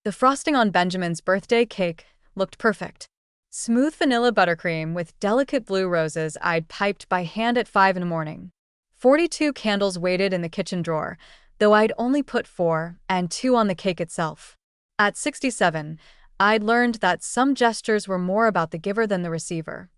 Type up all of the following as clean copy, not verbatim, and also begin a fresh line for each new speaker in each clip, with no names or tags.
The frosting on Benjamin's birthday cake looked perfect. Smooth vanilla buttercream with delicate blue roses I'd piped by hand at 5 in the morning. 42 candles waited in the kitchen drawer, though I'd only put 4 and 2 on the cake itself. At 67, I'd learned that some gestures were more about the giver than the receiver.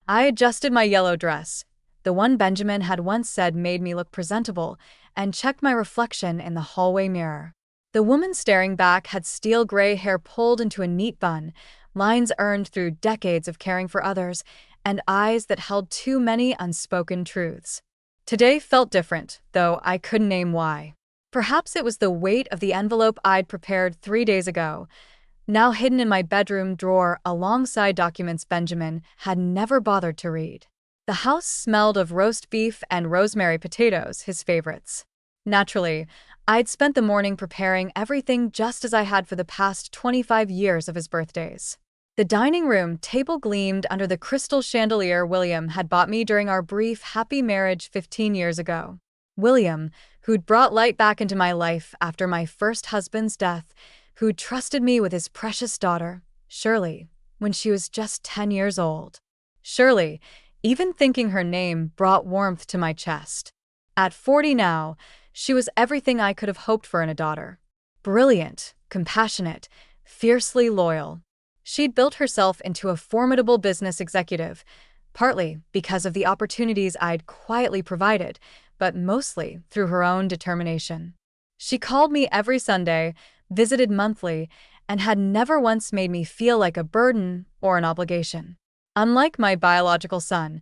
I adjusted my yellow dress, the one Benjamin had once said made me look presentable, and checked my reflection in the hallway mirror. The woman staring back had steel gray hair pulled into a neat bun, lines earned through decades of caring for others, and eyes that held too many unspoken truths. Today felt different, though I couldn't name why. Perhaps it was the weight of the envelope I'd prepared 3 days ago, now hidden in my bedroom drawer alongside documents Benjamin had never bothered to read. The house smelled of roast beef and rosemary potatoes, his favorites. Naturally, I'd spent the morning preparing everything just as I had for the past 25 years of his birthdays. The dining room table gleamed under the crystal chandelier William had bought me during our brief happy marriage 15 years ago. William, who'd brought light back into my life after my first husband's death, who trusted me with his precious daughter, Shirley, when she was just 10 years old. Shirley, even thinking her name brought warmth to my chest. At 40 now, she was everything I could have hoped for in a daughter. Brilliant, compassionate, fiercely loyal. She'd built herself into a formidable business executive, partly because of the opportunities I'd quietly provided, but mostly through her own determination. She called me every Sunday, visited monthly, and had never once made me feel like a burden or an obligation. Unlike my biological son,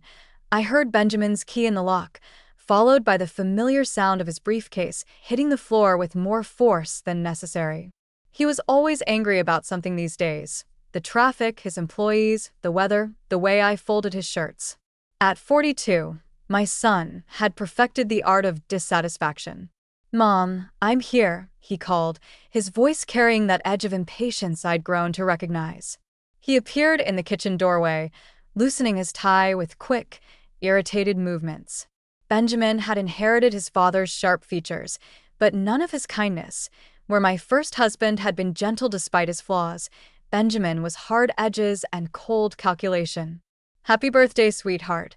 I heard Benjamin's key in the lock, followed by the familiar sound of his briefcase hitting the floor with more force than necessary. He was always angry about something these days: the traffic, his employees, the weather, the way I folded his shirts. At 42, my son had perfected the art of dissatisfaction. "Mom, I'm here," he called, his voice carrying that edge of impatience I'd grown to recognize. He appeared in the kitchen doorway, loosening his tie with quick, irritated movements. Benjamin had inherited his father's sharp features, but none of his kindness. Where my first husband had been gentle despite his flaws, Benjamin was hard edges and cold calculation. "Happy birthday, sweetheart,"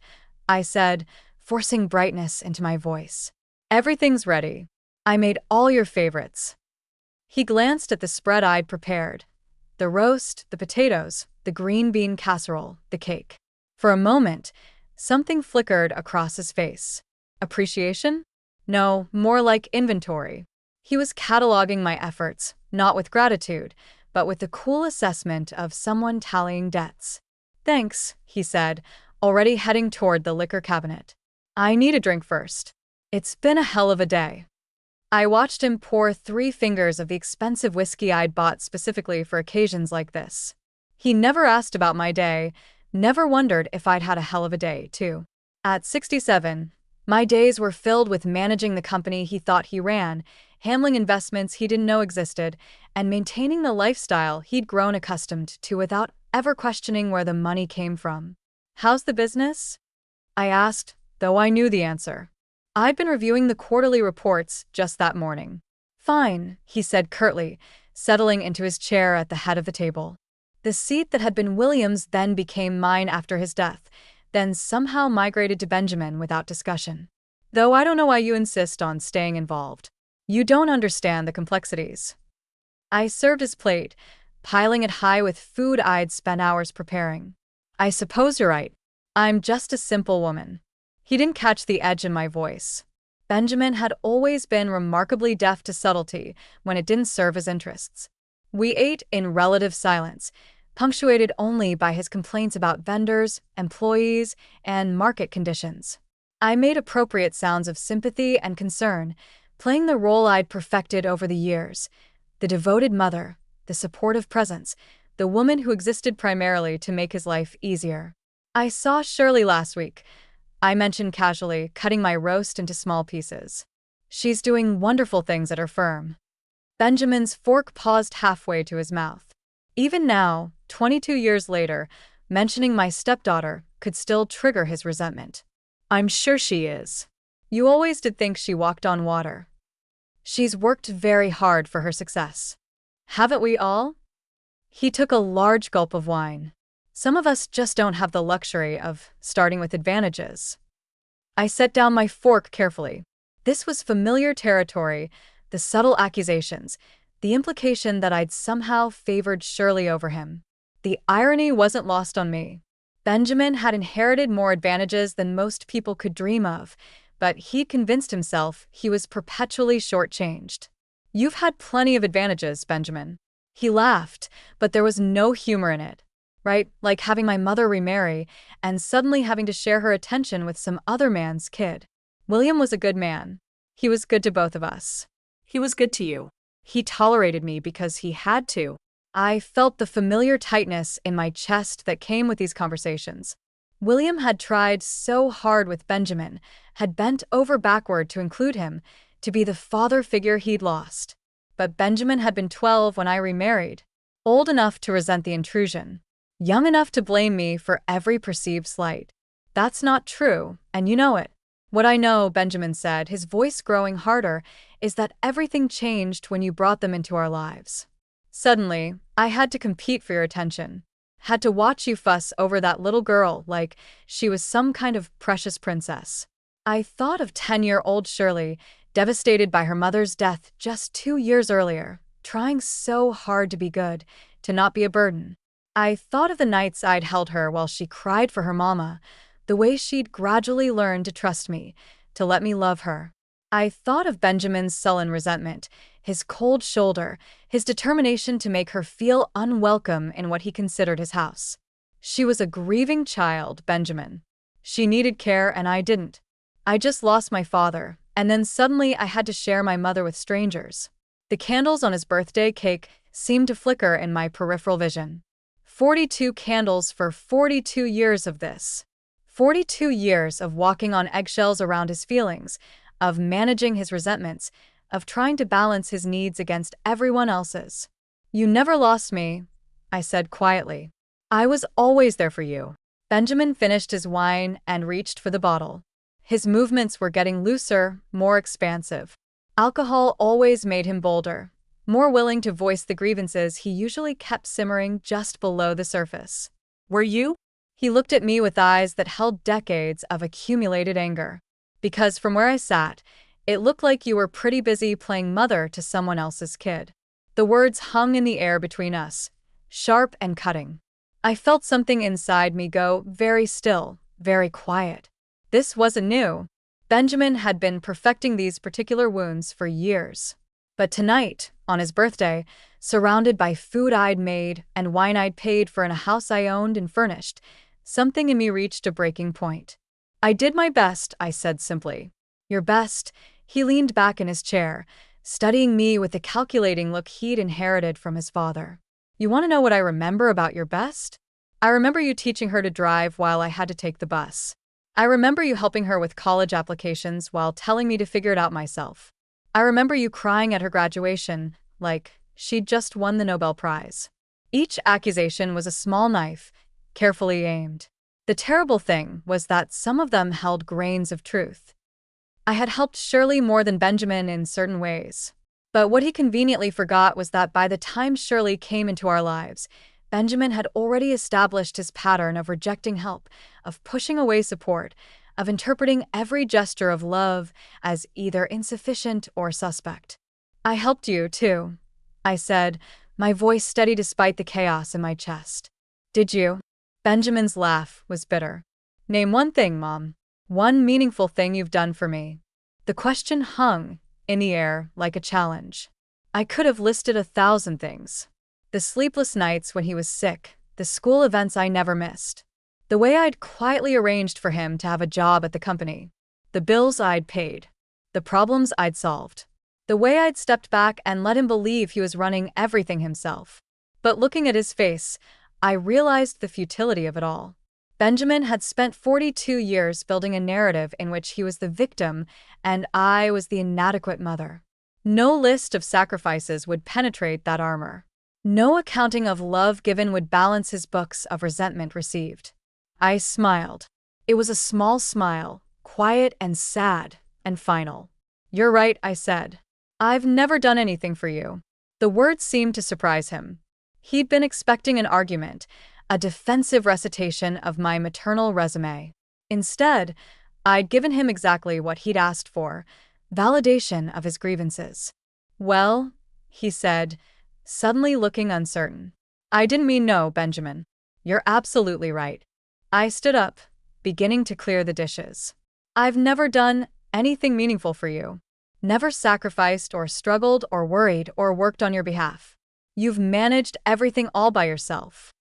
I said, forcing brightness into my voice. "Everything's ready. I made all your favorites." He glanced at the spread I'd prepared: the roast, the potatoes, the green bean casserole, the cake. For a moment, something flickered across his face. Appreciation? No, more like inventory. He was cataloging my efforts, not with gratitude, but with the cool assessment of someone tallying debts. "Thanks," he said, already heading toward the liquor cabinet. "I need a drink first. It's been a hell of a day." I watched him pour 3 fingers of the expensive whiskey I'd bought specifically for occasions like this. He never asked about my day, never wondered if I'd had a hell of a day, too. At 67, my days were filled with managing the company he thought he ran, handling investments he didn't know existed, and maintaining the lifestyle he'd grown accustomed to without ever questioning where the money came from. "How's the business?" I asked, though I knew the answer. I'd been reviewing the quarterly reports just that morning. "Fine," he said curtly, settling into his chair at the head of the table. The seat that had been William's then became mine after his death, then somehow migrated to Benjamin without discussion. "Though I don't know why you insist on staying involved. You don't understand the complexities." I served his plate, piling it high with food I'd spent hours preparing. "I suppose you're right. I'm just a simple woman." He didn't catch the edge in my voice. Benjamin had always been remarkably deaf to subtlety when it didn't serve his interests. We ate in relative silence, punctuated only by his complaints about vendors, employees, and market conditions. I made appropriate sounds of sympathy and concern, playing the role I'd perfected over the years: the devoted mother, the supportive presence, the woman who existed primarily to make his life easier. "I saw Shirley last week," I mentioned casually, cutting my roast into small pieces. "She's doing wonderful things at her firm." Benjamin's fork paused halfway to his mouth. Even now, 22 years later, mentioning my stepdaughter could still trigger his resentment. "I'm sure she is. You always did think she walked on water." "She's worked very hard for her success." Haven't we all? He took a large gulp of wine. Some of us just don't have the luxury of starting with advantages. I set down my fork carefully. This was familiar territory, the subtle accusations, the implication that I'd somehow favored Shirley over him. The irony wasn't lost on me. Benjamin had inherited more advantages than most people could dream of, but he'd convinced himself he was perpetually shortchanged. You've had plenty of advantages, Benjamin. He laughed, but there was no humor in it. Right? Like having my mother remarry and suddenly having to share her attention with some other man's kid. William was a good man. He was good to both of us.
He was good to you.
He tolerated me because he had to. I felt the familiar tightness in my chest that came with these conversations. William had tried so hard with Benjamin, had bent over backward to include him, to be the father figure he'd lost. But Benjamin had been 12 when I remarried, old enough to resent the intrusion, young enough to blame me for every perceived slight. That's not true, and you know it. What I know, Benjamin said, his voice growing harder, is that everything changed when you brought them into our lives. Suddenly, I had to compete for your attention. Had to watch you fuss over that little girl like she was some kind of precious princess. I thought of 10-year-old Shirley, devastated by her mother's death just 2 years earlier, trying so hard to be good, to not be a burden. I thought of the nights I'd held her while she cried for her mama, the way she'd gradually learned to trust me, to let me love her. I thought of Benjamin's sullen resentment, his cold shoulder, his determination to make her feel unwelcome in what he considered his house. She was a grieving child, Benjamin. She needed care and I didn't. I just lost my father, and then suddenly I had to share my mother with strangers. The candles on his birthday cake seemed to flicker in my peripheral vision. 42 candles for 42 years of this. 42 years of walking on eggshells around his feelings, of managing his resentments, of trying to balance his needs against everyone else's. You never lost me, I said quietly. I was always there for you. Benjamin finished his wine and reached for the bottle. His movements were getting looser, more expansive. Alcohol always made him bolder, more willing to voice the grievances he usually kept simmering just below the surface.
Were you?
He looked at me with eyes that held decades of accumulated anger. Because from where I sat, it looked like you were pretty busy playing mother to someone else's kid. The words hung in the air between us, sharp and cutting. I felt something inside me go very still, very quiet. This wasn't new. Benjamin had been perfecting these particular wounds for years. But tonight, on his birthday, surrounded by food I'd made and wine I'd paid for in a house I owned and furnished, something in me reached a breaking point. I did my best, I said simply. Your best? He leaned back in his chair, studying me with the calculating look he'd inherited from his father. You want to know what I remember about your best? I remember you teaching her to drive while I had to take the bus. I remember you helping her with college applications while telling me to figure it out myself. I remember you crying at her graduation, like she'd just won the Nobel Prize. Each accusation was a small knife, carefully aimed. The terrible thing was that some of them held grains of truth. I had helped Shirley more than Benjamin in certain ways. But what he conveniently forgot was that by the time Shirley came into our lives, Benjamin had already established his pattern of rejecting help, of pushing away support, of interpreting every gesture of love as either insufficient or suspect. I helped you, too, I said, my voice steady despite the chaos in my chest. Did you? Benjamin's laugh was bitter. Name one thing, Mom. One meaningful thing you've done for me. The question hung in the air like a challenge. I could have listed 1,000 things. The sleepless nights when he was sick, the school events I never missed, the way I'd quietly arranged for him to have a job at the company, the bills I'd paid, the problems I'd solved, the way I'd stepped back and let him believe he was running everything himself. But looking at his face, I realized the futility of it all. Benjamin had spent 42 years building a narrative in which he was the victim and I was the inadequate mother. No list of sacrifices would penetrate that armor. No accounting of love given would balance his books of resentment received. I smiled. It was a small smile, quiet and sad, and final. You're right, I said. I've never done anything for you. The words seemed to surprise him. He'd been expecting an argument, a defensive recitation of my maternal resume. Instead, I'd given him exactly what he'd asked for, validation of his grievances. "Well," he said, suddenly looking uncertain. "I didn't mean no, Benjamin. You're absolutely right." I stood up, beginning to clear the dishes. "I've never done anything meaningful for you. Never sacrificed or struggled or worried or worked on your behalf. You've managed everything all by yourself."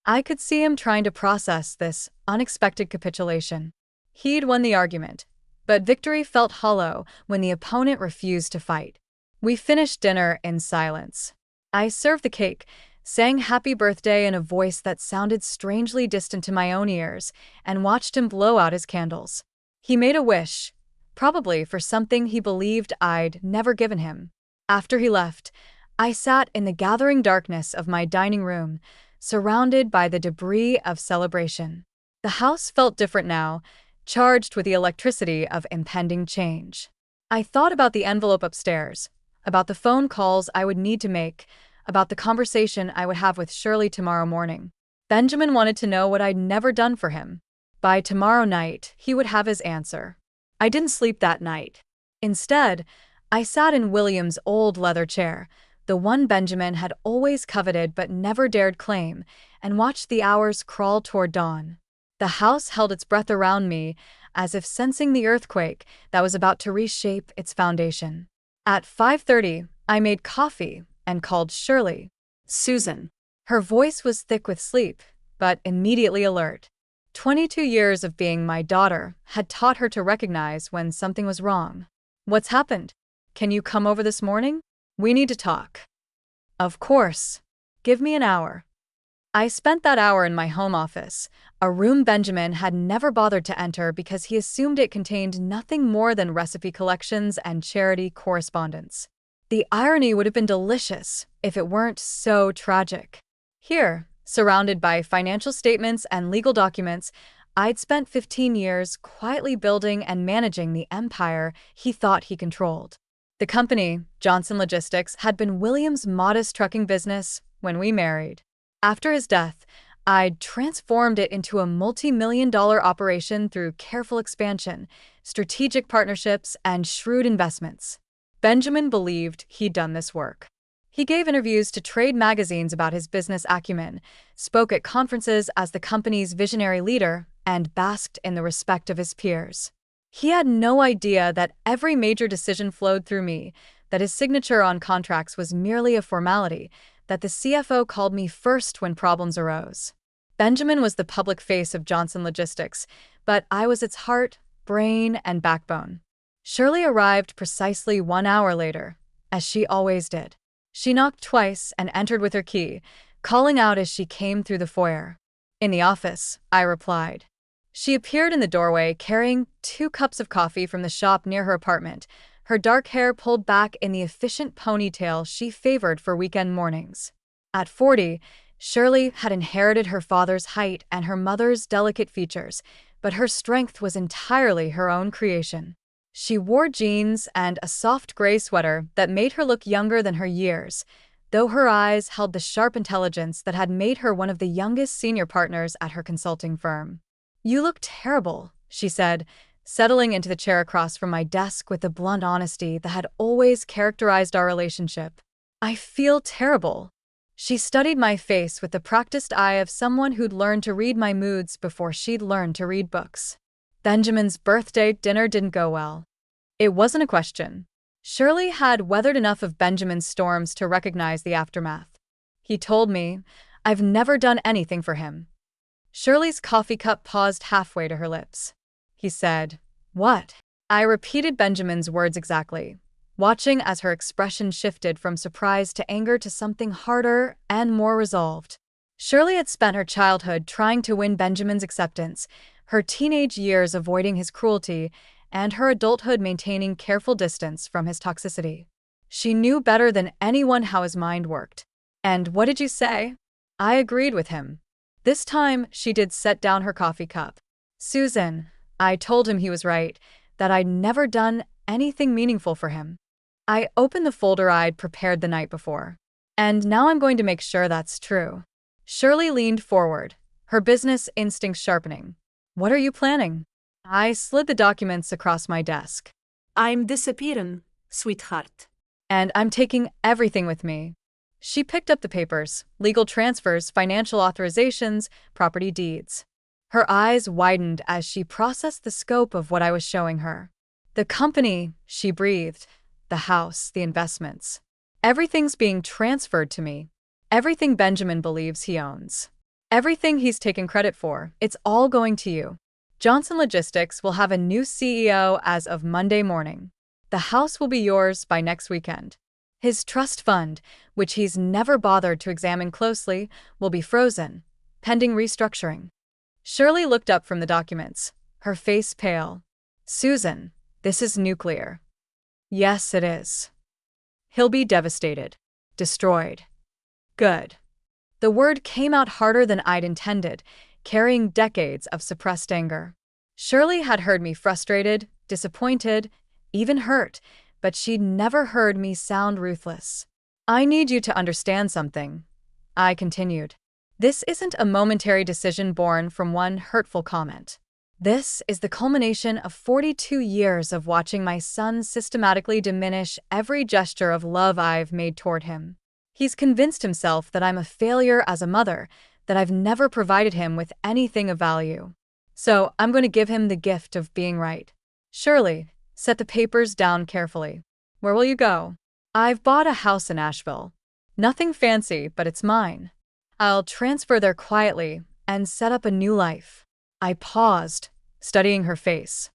I could see him trying to process this unexpected capitulation. He'd won the argument, but victory felt hollow when the opponent refused to fight. We finished dinner in silence. I served the cake, sang happy birthday in a voice that sounded strangely distant to my own ears, and watched him blow out his candles. He made a wish, probably for something he believed I'd never given him. After he left, I sat in the gathering darkness of my dining room, surrounded by the debris of celebration. The house felt different now, charged with the electricity of impending change. I thought about the envelope upstairs, about the phone calls I would need to make, about the conversation I would have with Shirley tomorrow morning. Benjamin wanted to know what I'd never done for him. By tomorrow night, he would have his answer. I didn't sleep that night. Instead, I sat in William's old leather chair, the one Benjamin had always coveted but never dared claim, and watched the hours crawl toward dawn. The house held its breath around me, as if sensing the earthquake that was about to reshape its foundation. At 5:30, I made coffee and called Shirley.
Susan.
Her voice was thick with sleep, but immediately alert. 22 years of being my daughter had taught her to recognize when something was wrong. "What's happened? Can you come over this morning? We need to talk." "Of course. Give me an hour." I spent that hour in my home office, a room Benjamin had never bothered to enter because he assumed it contained nothing more than recipe collections and charity correspondence. The irony would have been delicious if it weren't so tragic. Here, surrounded by financial statements and legal documents, I'd spent 15 years quietly building and managing the empire he thought he controlled. The company, Johnson Logistics, had been William's modest trucking business when we married. After his death, I'd transformed it into a multi-million-dollar operation through careful expansion, strategic partnerships, and shrewd investments. Benjamin believed he'd done this work. He gave interviews to trade magazines about his business acumen, spoke at conferences as the company's visionary leader, and basked in the respect of his peers. He had no idea that every major decision flowed through me, that his signature on contracts was merely a formality, that the CFO called me first when problems arose. Benjamin was the public face of Johnson Logistics, but I was its heart, brain, and backbone. Shirley arrived precisely 1 hour later, as she always did. She knocked twice and entered with her key, calling out as she came through the foyer. "In the office," I replied. She appeared in the doorway carrying 2 cups of coffee from the shop near her apartment, her dark hair pulled back in the efficient ponytail she favored for weekend mornings. At 40, Shirley had inherited her father's height and her mother's delicate features, but her strength was entirely her own creation. She wore jeans and a soft gray sweater that made her look younger than her years, though her eyes held the sharp intelligence that had made her one of the youngest senior partners at her consulting firm. "You look terrible," she said, settling into the chair across from my desk with the blunt honesty that had always characterized our relationship. "I feel terrible." She studied my face with the practiced eye of someone who'd learned to read my moods before she'd learned to read books. Benjamin's birthday dinner didn't go well. It wasn't a question. Shirley had weathered enough of Benjamin's storms to recognize the aftermath. He told me, "I've never done anything for him." Shirley's coffee cup paused halfway to her lips. He said, "What?" I repeated Benjamin's words exactly, watching as her expression shifted from surprise to anger to something harder and more resolved. Shirley had spent her childhood trying to win Benjamin's acceptance, her teenage years avoiding his cruelty, and her adulthood maintaining careful distance from his toxicity. She knew better than anyone how his mind worked. "And what did you say?" I agreed with him. This time, she did set down her coffee cup. "Susan," I told him he was right, that I'd never done anything meaningful for him. I opened the folder I'd prepared the night before. And now I'm going to make sure that's true. Shirley leaned forward, her business instincts sharpening. What are you planning? I slid the documents across my desk.
I'm disappearing, sweetheart.
And I'm taking everything with me. She picked up the papers, legal transfers, financial authorizations, property deeds. Her eyes widened as she processed the scope of what I was showing her. The company, she breathed, the house, the investments. Everything's being transferred to me. Everything Benjamin believes he owns. Everything he's taken credit for, it's all going to you. Johnson Logistics will have a new CEO as of Monday morning. The house will be yours by next weekend. His trust fund, which he's never bothered to examine closely, will be frozen, pending restructuring. Shirley looked up from the documents, her face pale. Susan, this is nuclear. Yes, it is. He'll be devastated. Destroyed. Good. The word came out harder than I'd intended, carrying decades of suppressed anger. Shirley had heard me frustrated, disappointed, even hurt, but she'd never heard me sound ruthless. I need you to understand something, I continued. This isn't a momentary decision born from one hurtful comment. This is the culmination of 42 years of watching my son systematically diminish every gesture of love I've made toward him. He's convinced himself that I'm a failure as a mother, that I've never provided him with anything of value. So I'm going to give him the gift of being right. Shirley, set the papers down carefully. Where will you go? I've bought a house in Asheville. Nothing fancy, but it's mine. I'll transfer there quietly and set up a new life. I paused, studying her face.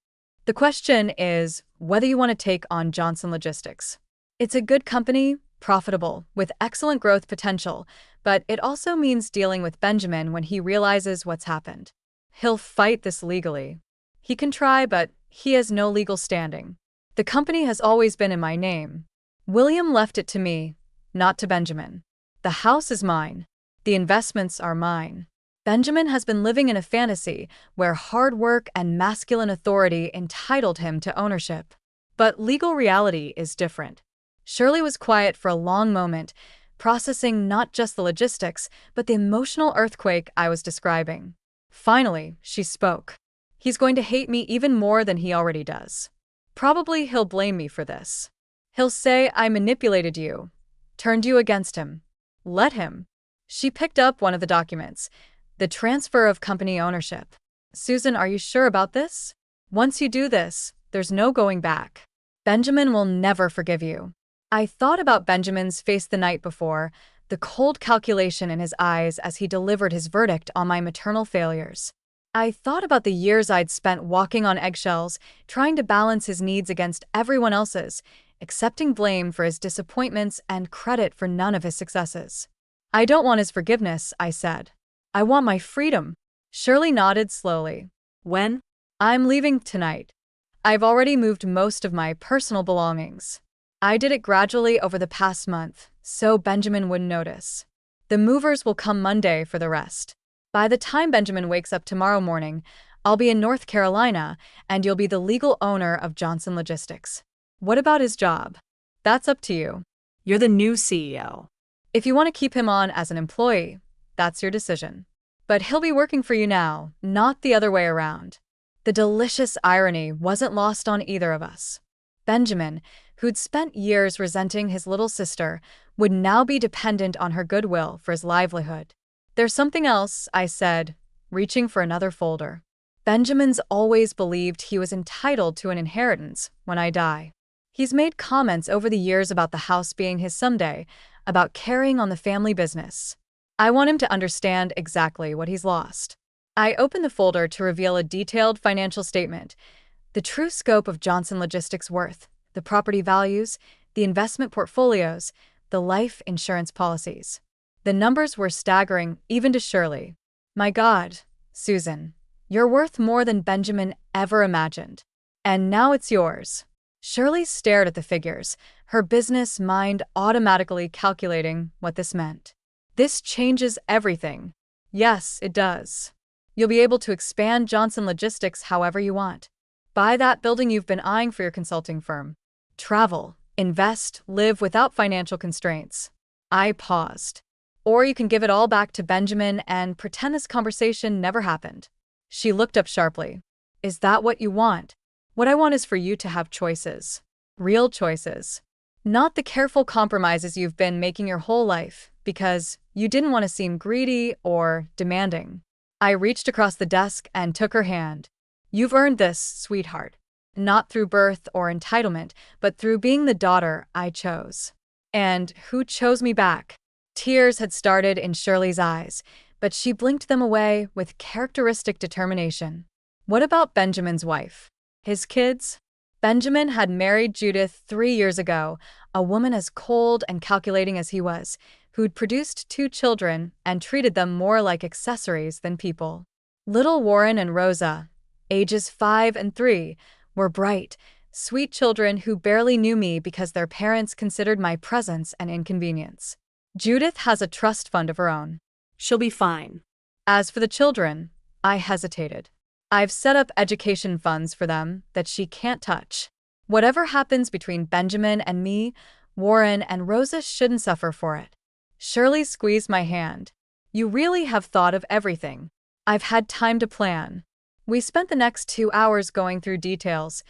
The question is whether you want to take on Johnson Logistics. It's a good company, profitable, with excellent growth potential, but it also means dealing with Benjamin when he realizes what's happened. He'll fight this legally. He can try, but he has no legal standing. The company has always been in my name. William left it to me, not to Benjamin. The house is mine. The investments are mine. Benjamin has been living in a fantasy where hard work and masculine authority entitled him to ownership. But legal reality is different. Shirley was quiet for a long moment, processing not just the logistics, but the emotional earthquake I was describing. Finally, she spoke. He's going to hate me even more than he already does. Probably he'll blame me for this. He'll say I manipulated you, turned you against him. Let him. She picked up one of the documents, the transfer of company ownership. Susan, are you sure about this? Once you do this, there's no going back. Benjamin will never forgive you. I thought about Benjamin's face the night before, the cold calculation in his eyes as he delivered his verdict on my maternal failures. I thought about the years I'd spent walking on eggshells, trying to balance his needs against everyone else's, accepting blame for his disappointments and credit for none of his successes. I don't want his forgiveness, I said. I want my freedom. Shirley nodded slowly.
When?
I'm leaving tonight. I've already moved most of my personal belongings. I did it gradually over the past month, so Benjamin wouldn't notice. The movers will come Monday for the rest. By the time Benjamin wakes up tomorrow morning, I'll be in North Carolina, and you'll be the legal owner of Johnson Logistics. What about his job? That's up to you.
You're the new CEO.
If you want to keep him on as an employee, that's your decision. But he'll be working for you now, not the other way around. The delicious irony wasn't lost on either of us. Benjamin, who'd spent years resenting his little sister, would now be dependent on her goodwill for his livelihood. There's something else, I said, reaching for another folder. Benjamin's always believed he was entitled to an inheritance when I die. He's made comments over the years about the house being his someday, about carrying on the family business. I want him to understand exactly what he's lost. I opened the folder to reveal a detailed financial statement, the true scope of Johnson Logistics' worth, the property values, the investment portfolios, the life insurance policies. The numbers were staggering, even to Shirley. My God, Susan, you're worth more than Benjamin ever imagined. And now it's yours. Shirley stared at the figures, her business mind automatically calculating what this meant. This changes everything. Yes, it does. You'll be able to expand Johnson Logistics however you want. Buy that building you've been eyeing for your consulting firm. Travel, invest, live without financial constraints. I paused. Or you can give it all back to Benjamin and pretend this conversation never happened. She looked up sharply. Is that what you want? What I want is for you to have choices. Real choices. Not the careful compromises you've been making your whole life, because you didn't want to seem greedy or demanding. I reached across the desk and took her hand. You've earned this, sweetheart. Not through birth or entitlement, but through being the daughter I chose. And who chose me back? Tears had started in Shirley's eyes, but she blinked them away with characteristic determination. What about Benjamin's wife? His kids? Benjamin had married Judith 3 years ago, a woman as cold and calculating as he was, who'd produced 2 children and treated them more like accessories than people. Little Warren and Rosa, ages 5 and 3, were bright, sweet children who barely knew me because their parents considered my presence an inconvenience. Judith has a trust fund of her own.
She'll be fine.
As for the children, I hesitated. I've set up education funds for them that she can't touch. Whatever happens between Benjamin and me, Warren and Rosa shouldn't suffer for it. Shirley squeezed my hand. You really have thought of everything. I've had time to plan. We spent the next 2 hours going through details: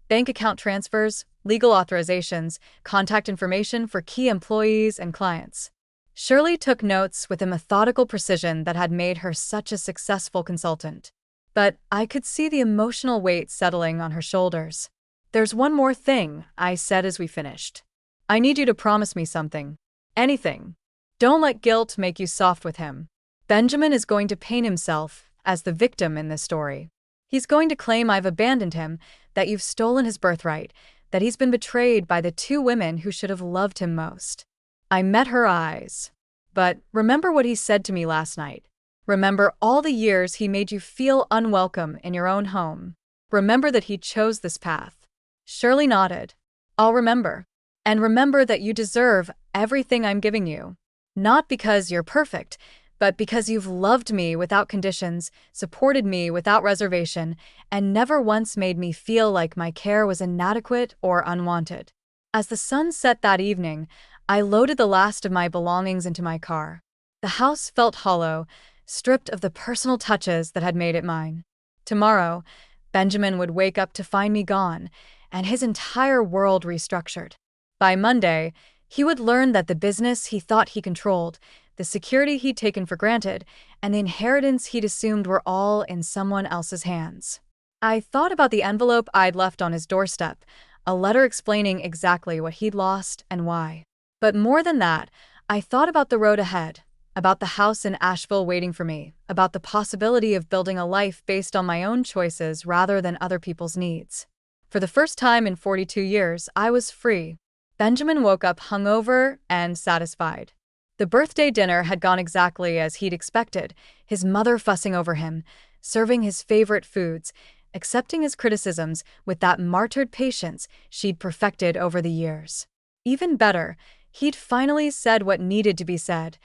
bank account transfers, legal authorizations, contact information for key employees and clients. Shirley took notes with a methodical precision that had made her such a successful consultant. But I could see the emotional weight settling on her shoulders. There's one more thing, I said as we finished. I need you to promise me something. Anything. Don't let guilt make you soft with him. Benjamin is going to paint himself as the victim in this story. He's going to claim I've abandoned him, that you've stolen his birthright, that he's been betrayed by the 2 women who should have loved him most. I met her eyes. But remember what he said to me last night. Remember all the years he made you feel unwelcome in your own home. Remember that he chose this path. Shirley nodded. I'll remember. And remember that you deserve everything I'm giving you. Not because you're perfect, but because you've loved me without conditions, supported me without reservation, and never once made me feel like my care was inadequate or unwanted. As the sun set that evening, I loaded the last of my belongings into my car. The house felt hollow, stripped of the personal touches that had made it mine. Tomorrow, Benjamin would wake up to find me gone, and his entire world restructured. By Monday, he would learn that the business he thought he controlled, the security he'd taken for granted, and the inheritance he'd assumed were all in someone else's hands. I thought about the envelope I'd left on his doorstep, a letter explaining exactly what he'd lost and why. But more than that, I thought about the road ahead, about the house in Asheville waiting for me, about the possibility of building a life based on my own choices rather than other people's needs. For the first time in 42 years, I was free. Benjamin woke up hungover and satisfied. The birthday dinner had gone exactly as he'd expected, his mother fussing over him, serving his favorite foods, accepting his criticisms with that martyred patience she'd perfected over the years. Even better, he'd finally said what needed to be said.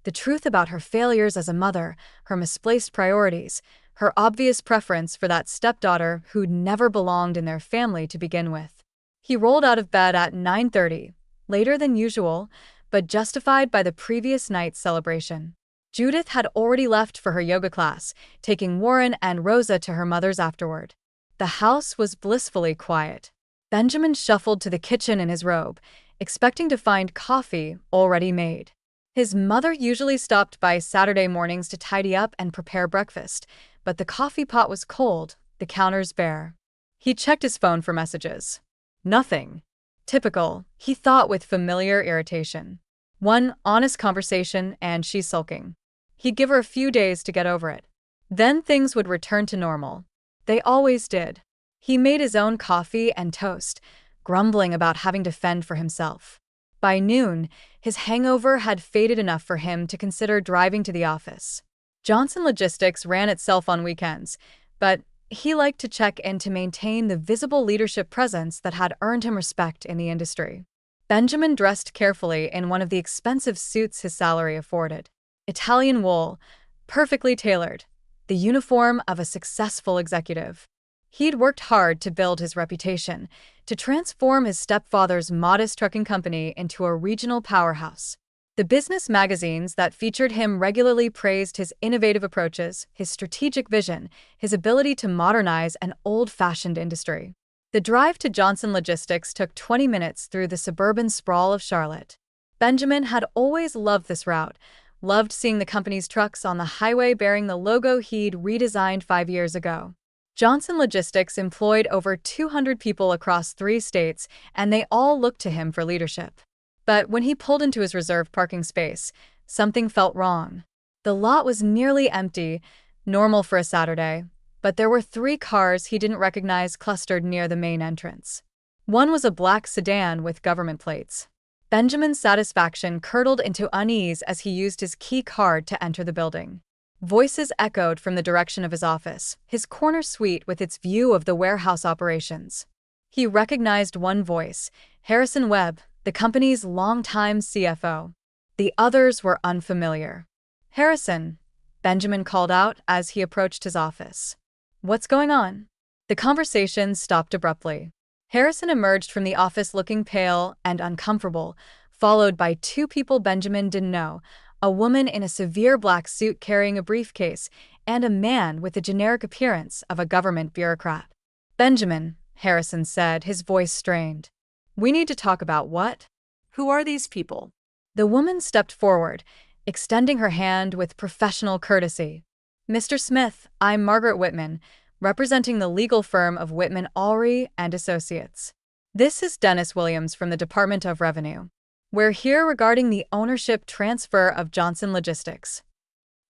The truth about her failures as a mother, her misplaced priorities, her obvious preference for that stepdaughter who'd never belonged in their family to begin with. He rolled out of bed at 9:30, later than usual, but justified by the previous night's celebration. Judith had already left for her yoga class, taking Warren and Rosa to her mother's afterward. The house was blissfully quiet. Benjamin shuffled to the kitchen in his robe, expecting to find coffee already made. His mother usually stopped by Saturday mornings to tidy up and prepare breakfast, but the coffee pot was cold, the counters bare. He checked his phone for messages. Nothing. Typical, he thought with familiar irritation. One honest conversation and she's sulking. He'd give her a few days to get over it. Then things would return to normal. They always did. He made his own coffee and toast, grumbling about having to fend for himself. By noon, his hangover had faded enough for him to consider driving to the office. Johnson Logistics ran itself on weekends, but he liked to check in to maintain the visible leadership presence that had earned him respect in the industry. Benjamin dressed carefully in one of the expensive suits his salary afforded. Italian wool, perfectly tailored, the uniform of a successful executive. He'd worked hard to build his reputation, to transform his stepfather's modest trucking company into a regional powerhouse. The business magazines that featured him regularly praised his innovative approaches, his strategic vision, his ability to modernize an old-fashioned industry. The drive to Johnson Logistics took 20 minutes through the suburban sprawl of Charlotte. Benjamin had always loved this route, loved seeing the company's trucks on the highway bearing the logo he'd redesigned 5 years ago. Johnson Logistics employed over 200 people across 3 states, and they all looked to him for leadership. But when he pulled into his reserved parking space, something felt wrong. The lot was nearly empty, normal for a Saturday, but there were 3 cars he didn't recognize clustered near the main entrance. One was a black sedan with government plates. Benjamin's satisfaction curdled into unease as he used his key card to enter the building. Voices echoed from the direction of his office, his corner suite with its view of the warehouse operations. He recognized one voice, Harrison Webb, the company's longtime CFO. The others were unfamiliar. "Harrison," Benjamin called out as he approached his office. "What's going on?" The conversation stopped abruptly. Harrison emerged from the office looking pale and uncomfortable, followed by 2 people Benjamin didn't know, a woman in a severe black suit carrying a briefcase, and a man with the generic appearance of a government bureaucrat. "Benjamin," Harrison said, his voice strained. "We need to talk about what?"
Who are these people?
The woman stepped forward, extending her hand with professional courtesy. "Mr. Smith, I'm Margaret Whitman, representing the legal firm of Whitman Allry and Associates. This is Dennis Williams from the Department of Revenue. We're here regarding the ownership transfer of Johnson Logistics."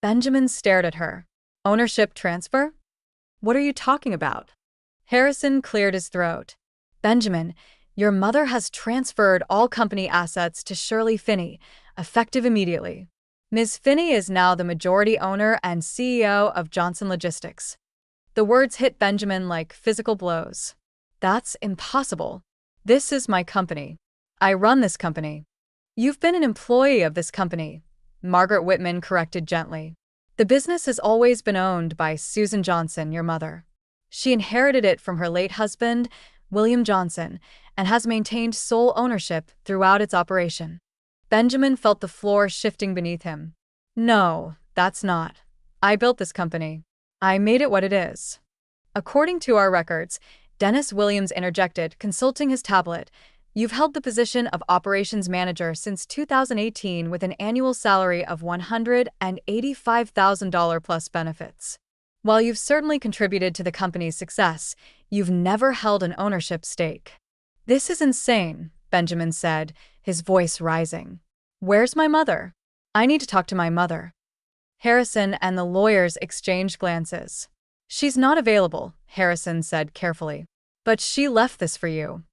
Benjamin stared at her. "Ownership transfer? What are you talking about?" Harrison cleared his throat. "Benjamin, your mother has transferred all company assets to Shirley Finney, effective immediately. Ms. Finney is now the majority owner and CEO of Johnson Logistics." The words hit Benjamin like physical blows. "That's impossible. This is my company. I run this company." "You've been an employee of this company," Margaret Whitman corrected gently. "The business has always been owned by Susan Johnson, your mother. She inherited it from her late husband, William Johnson, and has maintained sole ownership throughout its operation." Benjamin felt the floor shifting beneath him. "No, that's not. I built this company. I made it what it is." "According to our records," Dennis Williams interjected, consulting his tablet, "you've held the position of operations manager since 2018 with an annual salary of $185,000 plus benefits. While you've certainly contributed to the company's success, you've never held an ownership stake." "This is insane," Benjamin said, his voice rising. "Where's my mother? I need to talk to my mother." Harrison and the lawyers exchanged glances. "She's not available," Harrison said carefully. "But she left this for you."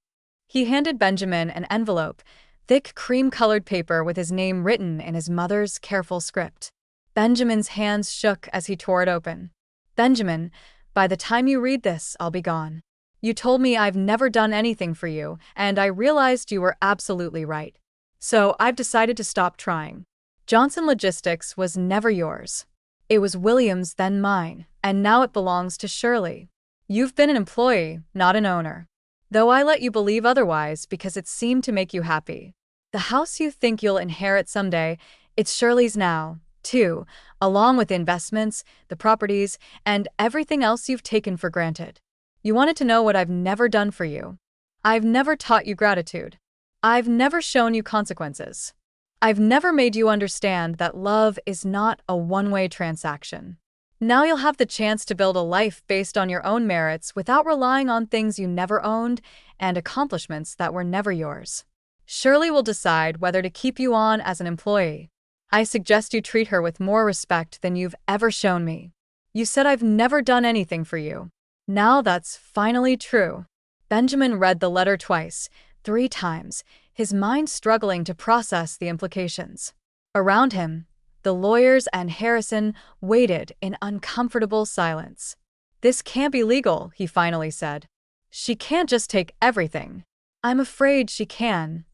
He handed Benjamin an envelope, thick cream-colored paper with his name written in his mother's careful script. Benjamin's hands shook as he tore it open. "Benjamin, by the time you read this, I'll be gone. You told me I've never done anything for you, and I realized you were absolutely right. So I've decided to stop trying. Johnson Logistics was never yours. It was Williams, then mine, and now it belongs to Shirley. You've been an employee, not an owner. Though I let you believe otherwise because it seemed to make you happy. The house you think you'll inherit someday, it's Shirley's now, too, along with the investments, the properties, and everything else you've taken for granted. You wanted to know what I've never done for you. I've never taught you gratitude. I've never shown you consequences. I've never made you understand that love is not a one-way transaction. Now you'll have the chance to build a life based on your own merits without relying on things you never owned and accomplishments that were never yours. Shirley will decide whether to keep you on as an employee. I suggest you treat her with more respect than you've ever shown me. You said I've never done anything for you. Now that's finally true." Benjamin read the letter twice, 3 times, his mind struggling to process the implications. Around him, the lawyers and Harrison waited in uncomfortable silence. "This can't be legal," he finally said. "She can't just take everything." "I'm afraid she can,"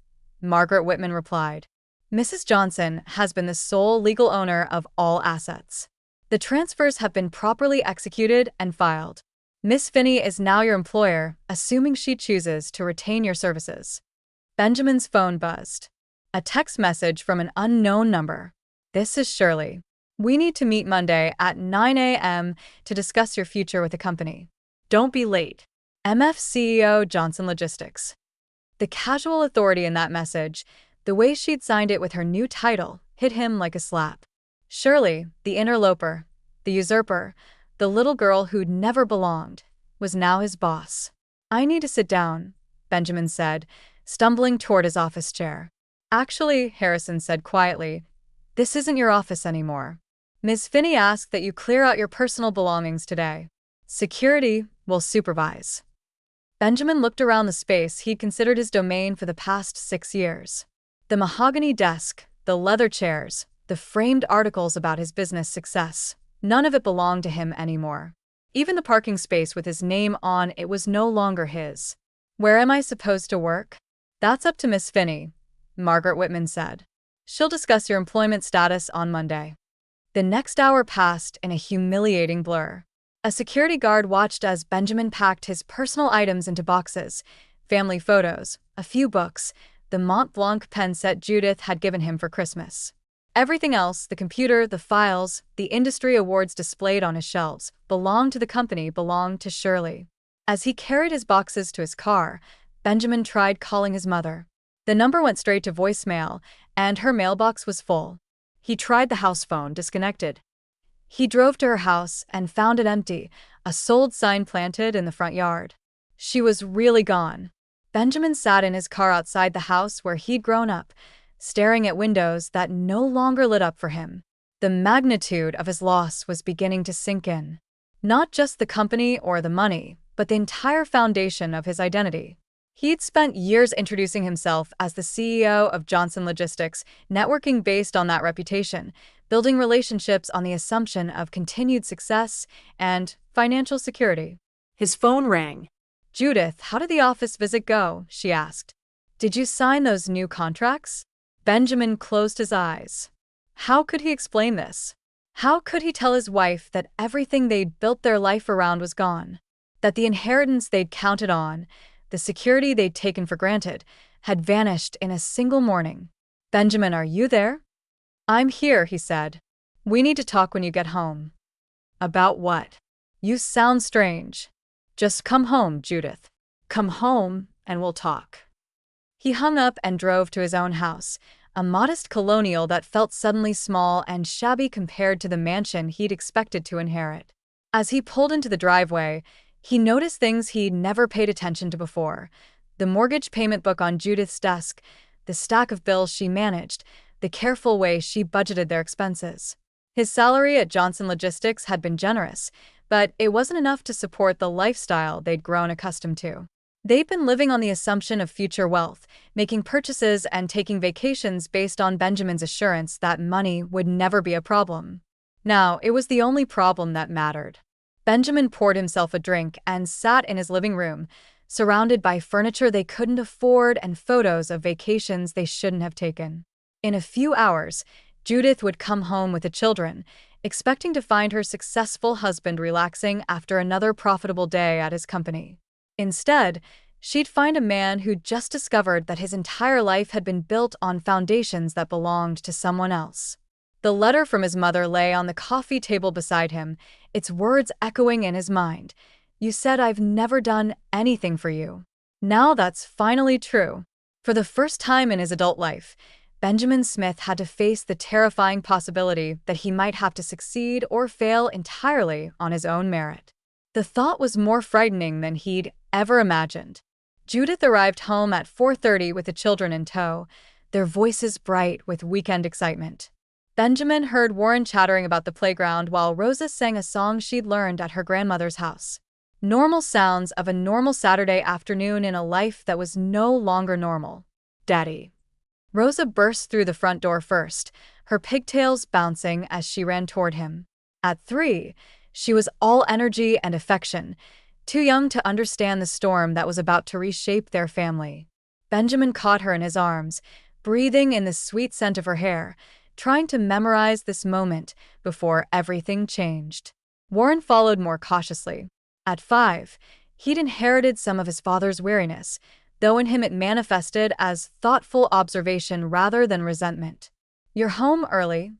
Margaret Whitman replied. "Mrs. Johnson has been the sole legal owner of all assets. The transfers have been properly executed and filed. Miss Finney is now your employer, assuming she chooses to retain your services." Benjamin's phone buzzed. A text message from an unknown number. This is Shirley. We need to meet Monday at 9 a.m. to discuss your future with the company. Don't be late. MF CEO Johnson Logistics. The casual authority in that message, the way she'd signed it with her new title, hit him like a slap. Shirley, the interloper, the usurper, the little girl who'd never belonged, was now his boss. I need to sit down, Benjamin said, stumbling toward his office chair. Actually, Harrison said quietly, this isn't your office anymore. Ms. Finney asked that you clear out your personal belongings today. Security will supervise. Benjamin looked around the space he'd considered his domain for the past 6 years. The mahogany desk, the leather chairs, the framed articles about his business success. None of it belonged to him anymore. Even the parking space with his name on it was no longer his. Where am I supposed to work? That's up to Miss Finney, Margaret Whitman said. She'll discuss your employment status on Monday. The next hour passed in a humiliating blur. A security guard watched as Benjamin packed his personal items into boxes, family photos, a few books, the Mont Blanc pen set Judith had given him for Christmas. Everything else, the computer, the files, the industry awards displayed on his shelves, belonged to the company, belonged to Shirley. As he carried his boxes to his car, Benjamin tried calling his mother. The number went straight to voicemail, and her mailbox was full. He tried the house phone, disconnected. He drove to her house and found it empty, a sold sign planted in the front yard. She was really gone. Benjamin sat in his car outside the house where he'd grown up, staring at windows that no longer lit up for him. The magnitude of his loss was beginning to sink in. Not just the company or the money, but the entire foundation of his identity. He'd spent years introducing himself as the CEO of Johnson Logistics, networking based on that reputation, building relationships on the assumption of continued success and financial security.
His phone rang.
Judith, how did the office visit go? She asked. Did you sign those new contracts? Benjamin closed his eyes. How could he explain this? How could he tell his wife that everything they'd built their life around was gone? That the inheritance they'd counted on, the security they'd taken for granted, had vanished in a single morning? Benjamin, are you there? I'm here, he said. We need to talk when you get home. About what? You sound strange. Just come home, Judith. Come home, and we'll talk. He hung up and drove to his own house, a modest colonial that felt suddenly small and shabby compared to the mansion he'd expected to inherit. As he pulled into the driveway, he noticed things he'd never paid attention to before. The mortgage payment book on Judith's desk, the stack of bills she managed, the careful way she budgeted their expenses. His salary at Johnson Logistics had been generous, but it wasn't enough to support the lifestyle they'd grown accustomed to. They'd been living on the assumption of future wealth, making purchases and taking vacations based on Benjamin's assurance that money would never be a problem. Now, it was the only problem that mattered. Benjamin poured himself a drink and sat in his living room, surrounded by furniture they couldn't afford and photos of vacations they shouldn't have taken. In a few hours, Judith would come home with the children, expecting to find her successful husband relaxing after another profitable day at his company. Instead, she'd find a man who'd just discovered that his entire life had been built on foundations that belonged to someone else. The letter from his mother lay on the coffee table beside him, its words echoing in his mind. You said I've never done anything for you. Now that's finally true. For the first time in his adult life, Benjamin Smith had to face the terrifying possibility that he might have to succeed or fail entirely on his own merit. The thought was more frightening than he'd ever imagined. Judith arrived home at 4:30 with the children in tow, their voices bright with weekend excitement. Benjamin heard Warren chattering about the playground while Rosa sang a song she'd learned at her grandmother's house. Normal sounds of a normal Saturday afternoon in a life that was no longer normal. Daddy. Rosa burst through the front door first, her pigtails bouncing as she ran toward him. At 3, she was all energy and affection, too young to understand the storm that was about to reshape their family. Benjamin caught her in his arms, breathing in the sweet scent of her hair, trying to memorize this moment before everything changed. Warren followed more cautiously. At 5, he'd inherited some of his father's weariness, though in him it manifested as thoughtful observation rather than resentment. "You're home early,"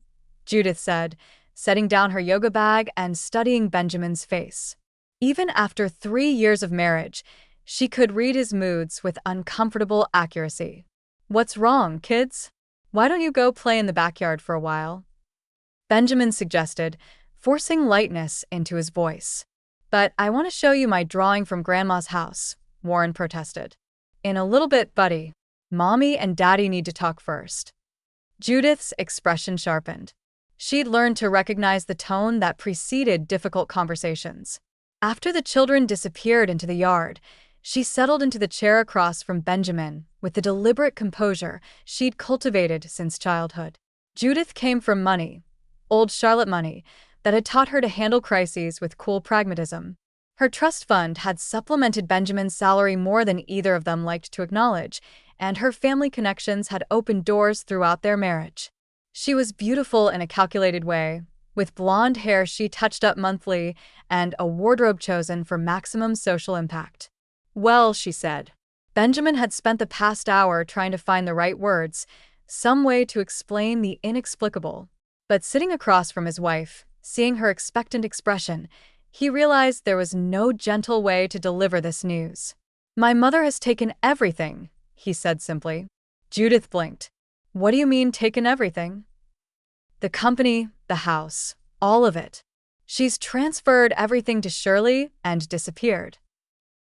Judith said, setting down her yoga bag and studying Benjamin's face. Even after 3 years of marriage, she could read his moods with uncomfortable accuracy. "What's wrong, kids? Why don't you go play in the backyard for a while?" Benjamin suggested, forcing lightness into his voice. "But I want to show you my drawing from Grandma's house," Warren protested. "In a little bit, buddy. Mommy and Daddy need to talk first." Judith's expression sharpened. She'd learned to recognize the tone that preceded difficult conversations. After the children disappeared into the yard, she settled into the chair across from Benjamin with the deliberate composure she'd cultivated since childhood. Judith came from money, old Charlotte money, that had taught her to handle crises with cool pragmatism. Her trust fund had supplemented Benjamin's salary more than either of them liked to acknowledge, and her family connections had opened doors throughout their marriage. She was beautiful in a calculated way, with blonde hair she touched up monthly and a wardrobe chosen for maximum social impact. "Well," she said. Benjamin had spent the past hour trying to find the right words, some way to explain the inexplicable. But sitting across from his wife, seeing her expectant expression, he realized there was no gentle way to deliver this news. "My mother has taken everything," he said simply. Judith blinked. "What do you mean, taken everything?" "The company, the house, all of it. She's transferred everything to Shirley and disappeared."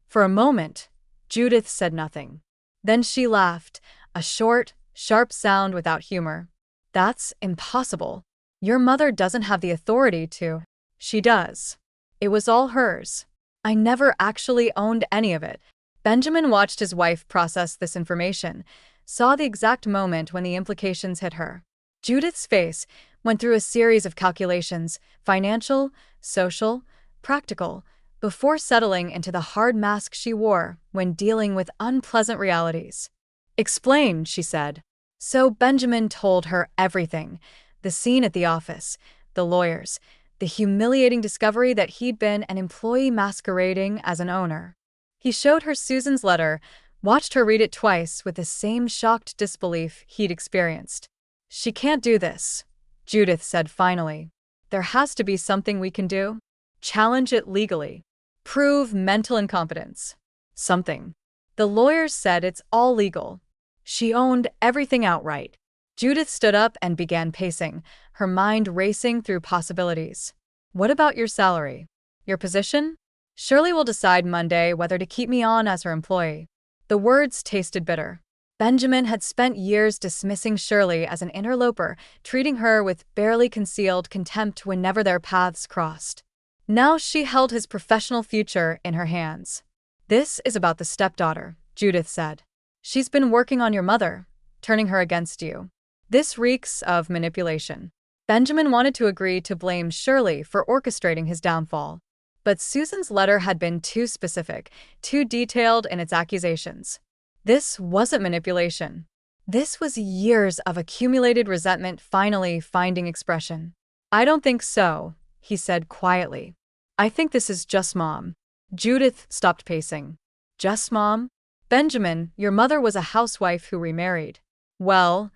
For a moment, Judith said nothing. Then she laughed, a short, sharp sound without humor. "That's impossible. Your mother doesn't have the authority to." "She does. It was all hers. I never actually owned any of it." Benjamin watched his wife process this information, saw the exact moment when the implications hit her. Judith's face went through a series of calculations, financial, social, practical, before settling into the hard mask she wore when dealing with unpleasant realities. "Explain," she said. So Benjamin told her everything: the scene at the office, the lawyers, the humiliating discovery that he'd been an employee masquerading as an owner. He showed her Susan's letter, watched her read it twice with the same shocked disbelief he'd experienced. "She can't do this," Judith said finally. "There has to be something we can do. Challenge it legally. Prove mental incompetence. Something." The lawyers said it's all legal. She owned everything outright. Judith stood up and began pacing, her mind racing through possibilities. "What about your salary? Your position? Shirley will decide Monday whether to keep me on as her employee." The words tasted bitter. Benjamin had spent years dismissing Shirley as an interloper, treating her with barely concealed contempt whenever their paths crossed. Now she held his professional future in her hands. "This is about the stepdaughter," Judith said. "She's been working on your mother, turning her against you. This reeks of manipulation." Benjamin wanted to agree to blame Shirley for orchestrating his downfall. But Susan's letter had been too specific, too detailed in its accusations. This wasn't manipulation. This was years of accumulated resentment finally finding expression. "I don't think so," he said quietly. "I think this is just Mom." Judith stopped pacing. "Just Mom? Benjamin, your mother was a housewife who remarried." "Well,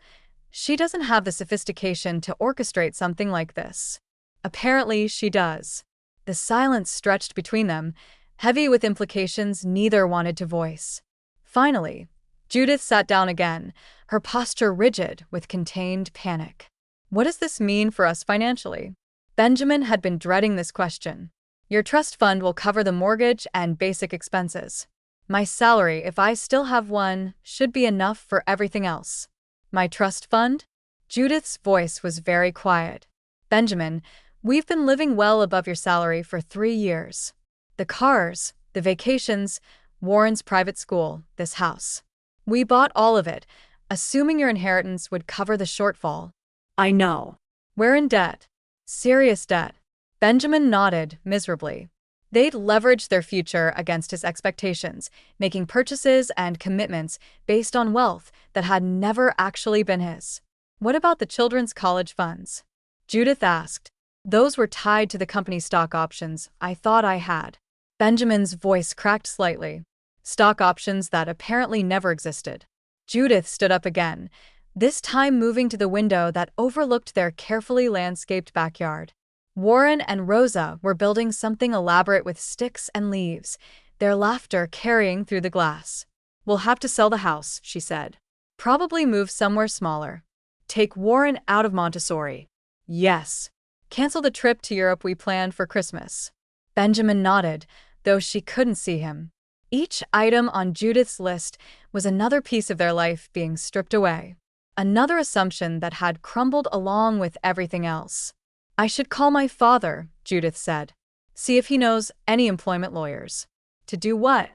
she doesn't have the sophistication to orchestrate something like this." "Apparently she does." The silence stretched between them, heavy with implications neither wanted to voice. Finally, Judith sat down again, her posture rigid with contained panic. "What does this mean for us financially?" Benjamin had been dreading this question. "Your trust fund will cover the mortgage and basic expenses. My salary, if I still have one, should be enough for everything else." "My trust fund?" Judith's voice was very quiet. "Benjamin, we've been living well above your salary for 3 years. The cars, the vacations, Warren's private school, this house. We bought all of it, assuming your inheritance would cover the shortfall." "I know. We're in debt. Serious debt." Benjamin nodded miserably. They'd leveraged their future against his expectations, making purchases and commitments based on wealth that had never actually been his. "What about the children's college funds?" Judith asked. "Those were tied to the company stock options I thought I had." Benjamin's voice cracked slightly. Stock options that apparently never existed. Judith stood up again, this time moving to the window that overlooked their carefully landscaped backyard. Warren and Rosa were building something elaborate with sticks and leaves, their laughter carrying through the glass. "We'll have to sell the house," she said. "Probably move somewhere smaller. Take Warren out of Montessori." "Yes. Cancel the trip to Europe we planned for Christmas." Benjamin nodded, though she couldn't see him. Each item on Judith's list was another piece of their life being stripped away. Another assumption that had crumbled along with everything else. "I should call my father," Judith said. "See if he knows any employment lawyers." "To do what?"